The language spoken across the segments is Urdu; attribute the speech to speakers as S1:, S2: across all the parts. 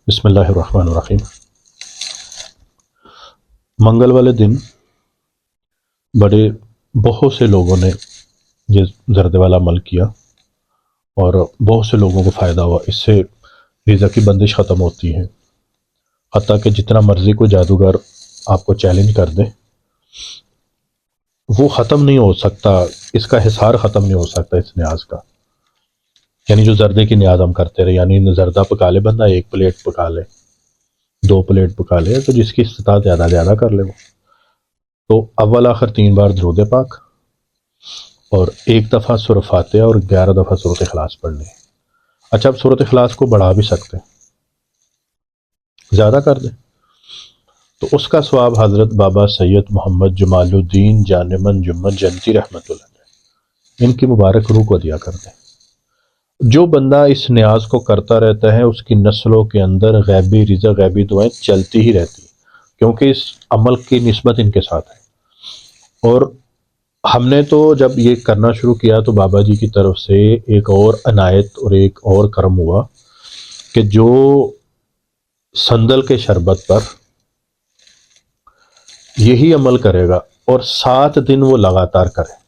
S1: بسم اللہ الرحمن الرحیم۔ منگل والے دن بہت سے لوگوں نے یہ زردے والا عمل کیا اور بہت سے لوگوں کو فائدہ ہوا۔ اس سے رزق کی بندش ختم ہوتی ہے، حتیٰ کہ جتنا مرضی کوئی جادوگر آپ کو چیلنج کر دے وہ ختم نہیں ہو سکتا، اس کا حصار ختم نہیں ہو سکتا اس نیاز کا۔ یعنی جو زردے کی نیاز ہم کرتے رہے، یعنی زردہ پکا لے بندہ، 1 پلیٹ پکا لے، 2 پلیٹ پکا لے، تو جس کی استطاعت زیادہ کر لے وہ تو اول آخر 3 بار درود پاک اور 1 دفعہ سورہ فاتحہ اور 11 دفعہ سورۃ اخلاص پڑھ لیں۔ اچھا، اب سورۃ اخلاص کو بڑھا بھی سکتے ہیں، زیادہ کر دیں تو اس کا ثواب حضرت بابا سید محمد جمال الدین جانمن جمن جنتی رحمۃ اللہ علیہ ان کی مبارک روح کو دیا کر دیں۔ جو بندہ اس نیاز کو کرتا رہتا ہے اس کی نسلوں کے اندر غیبی رزق، غیبی دعائیں چلتی ہی رہتی، کیونکہ اس عمل کی نسبت ان کے ساتھ ہے۔ اور ہم نے تو جب یہ کرنا شروع کیا تو بابا جی کی طرف سے ایک اور عنایت اور ایک اور کرم ہوا کہ جو سندل کے شربت پر یہی عمل کرے گا اور 7 دن وہ لگاتار کرے،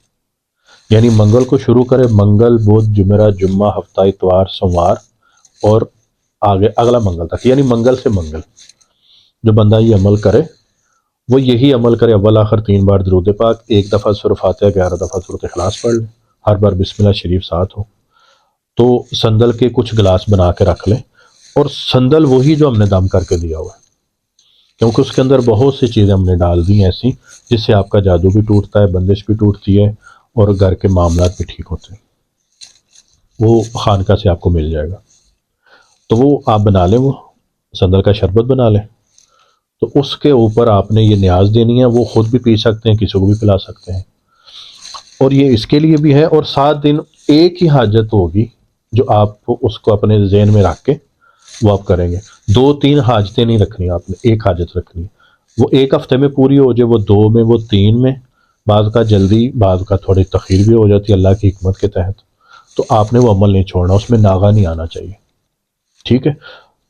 S1: یعنی منگل کو شروع کرے، منگل بدھ جمعرات جمعہ ہفتہ اتوار سوموار اور آگے اگلا منگل تک، یعنی منگل سے منگل جو بندہ یہ عمل کرے وہ یہی عمل کرے۔ اول آخر 3 بار درود پاک، 1 دفعہ سورہ فاتحہ، 11 دفعہ سورۃ اخلاص پڑھ لے، ہر بار بسم اللہ شریف ساتھ ہو، تو سندل کے کچھ گلاس بنا کے رکھ لیں، اور سندل وہی جو ہم نے دم کر کے دیا ہوا ہے، کیونکہ اس کے اندر بہت سی چیزیں ہم نے ڈال دی ہیں ایسی جس سے آپ کا جادو بھی ٹوٹتا ہے، بندش بھی ٹوٹتی ہے اور گھر کے معاملات بھی ٹھیک ہوتے ہیں۔ وہ خانقاہ سے آپ کو مل جائے گا، تو وہ آپ بنا لیں، وہ سندل کا شربت بنا لیں، تو اس کے اوپر آپ نے یہ نیاز دینی ہے۔ وہ خود بھی پی سکتے ہیں، کسی کو بھی پلا سکتے ہیں، اور یہ اس کے لیے بھی ہے۔ اور 7 دن ایک ہی حاجت ہوگی جو آپ اس کو اپنے ذہن میں رکھ کے وہ آپ کریں گے۔ 2-3 حاجتیں نہیں رکھنی، آپ نے ایک حاجت رکھنی ہے۔ وہ 1 ہفتے میں پوری ہو جائے، وہ 2 میں، وہ 3 میں، بعض کا جلدی، بعض کا تھوڑی تخیر بھی ہو جاتی ہے اللہ کی حکمت کے تحت، تو آپ نے وہ عمل نہیں چھوڑنا، اس میں ناغہ نہیں آنا چاہیے، ٹھیک ہے۔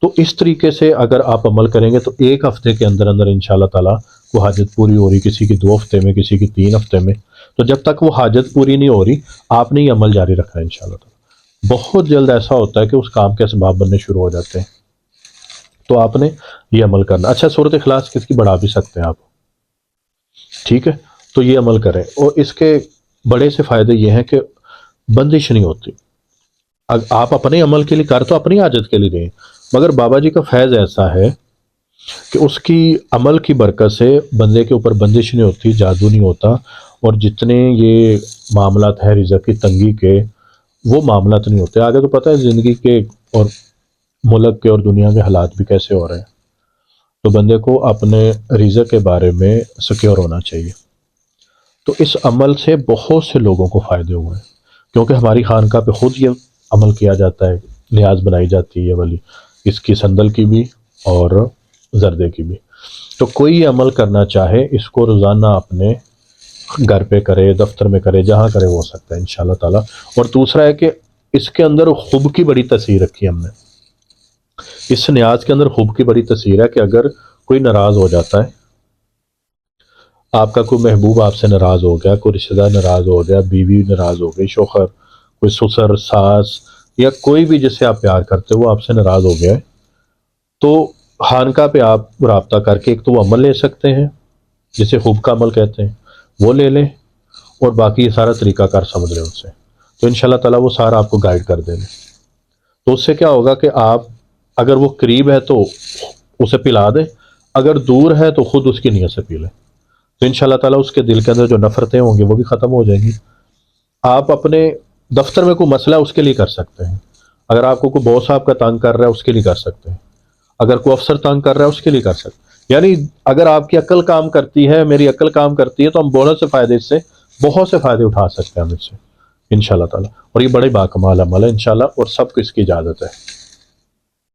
S1: تو اس طریقے سے اگر آپ عمل کریں گے تو 1 ہفتے کے اندر اندر انشاءاللہ تعالیٰ وہ حاجت پوری ہو رہی، کسی کی 2 ہفتے میں، کسی کی 3 ہفتے میں، تو جب تک وہ حاجت پوری نہیں ہو رہی آپ نے یہ عمل جاری رکھنا ہے انشاءاللہ تعالیٰ۔ بہت جلد ایسا ہوتا ہے کہ اس کام کے اسباب بننے شروع ہو جاتے ہیں، تو آپ نے یہ عمل کرنا۔ اچھا، سورۃ اخلاص کس کی بڑھا بھی سکتے ہیں آپ، ٹھیک ہے، تو یہ عمل کریں۔ اور اس کے بڑے سے فائدے یہ ہیں کہ بندش نہیں ہوتی۔ آپ اپنے عمل کے لیے کر تو اپنی حاجت کے لیے دیں، مگر بابا جی کا فیض ایسا ہے کہ اس کی عمل کی برکت سے بندے کے اوپر بندش نہیں ہوتی، جادو نہیں ہوتا، اور جتنے یہ معاملات ہیں رزق کی تنگی کے وہ معاملات نہیں ہوتے۔ آگے تو پتہ ہے زندگی کے اور ملک کے اور دنیا کے حالات بھی کیسے ہو رہے ہیں، تو بندے کو اپنے رزق کے بارے میں سیکیور ہونا چاہیے۔ تو اس عمل سے بہت سے لوگوں کو فائدے ہوئے ہیں، کیونکہ ہماری خانقاہ پہ خود یہ عمل کیا جاتا ہے، نیاز بنائی جاتی ہے ولی اس کی سندل کی بھی اور زردے کی بھی۔ تو کوئی یہ عمل کرنا چاہے اس کو روزانہ اپنے گھر پہ کرے، دفتر میں کرے، جہاں کرے وہ ہو سکتا ہے انشاءاللہ تعالیٰ۔ اور دوسرا ہے کہ اس کے اندر خوب کی بڑی تاثیر رکھی ہم نے، اس نیاز کے اندر خوب کی بڑی تاثیر ہے کہ اگر کوئی ناراض ہو جاتا ہے، آپ کا کوئی محبوب آپ سے ناراض ہو گیا، کوئی رشتہ دار ناراض ہو گیا، بیوی ناراض ہو گئی، شوہر، کوئی سسر، ساس، یا کوئی بھی جس سے آپ پیار کرتے ہو وہ آپ سے ناراض ہو گیا ہے، تو خانقاہ پہ آپ رابطہ کر کے ایک تو وہ عمل لے سکتے ہیں جسے خوب کا عمل کہتے ہیں، وہ لے لیں، اور باقی یہ سارا طریقہ کار سمجھ لیں ان سے، تو انشاءاللہ تعالیٰ وہ سارا آپ کو گائیڈ کر دیں گے۔ تو اس سے کیا ہوگا کہ آپ اگر وہ قریب ہے تو اسے پلا دیں، اگر دور ہے تو خود اس کی نیت سے پی لیں، تو انشاءاللہ تعالیٰ اس کے دل کے اندر جو نفرتیں ہوں گی وہ بھی ختم ہو جائیں گی۔ آپ اپنے دفتر میں کوئی مسئلہ اس کے لیے کر سکتے ہیں، اگر آپ کو کوئی باس آپ کا تنگ کر رہا ہے اس کے لیے کر سکتے ہیں، اگر کوئی افسر تنگ کر رہا ہے اس کے لیے کر سکتے ہیں، یعنی اگر آپ کی عقل کام کرتی ہے، میری عقل کام کرتی ہے، تو ہم بہت سے فائدے اس سے بہت سے فائدے اٹھا سکتے ہیں ہم اس سے انشاءاللہ تعالیٰ۔ اور یہ بڑے باکمال عمل ہے انشاءاللہ، اور سب کو اس کی اجازت ہے۔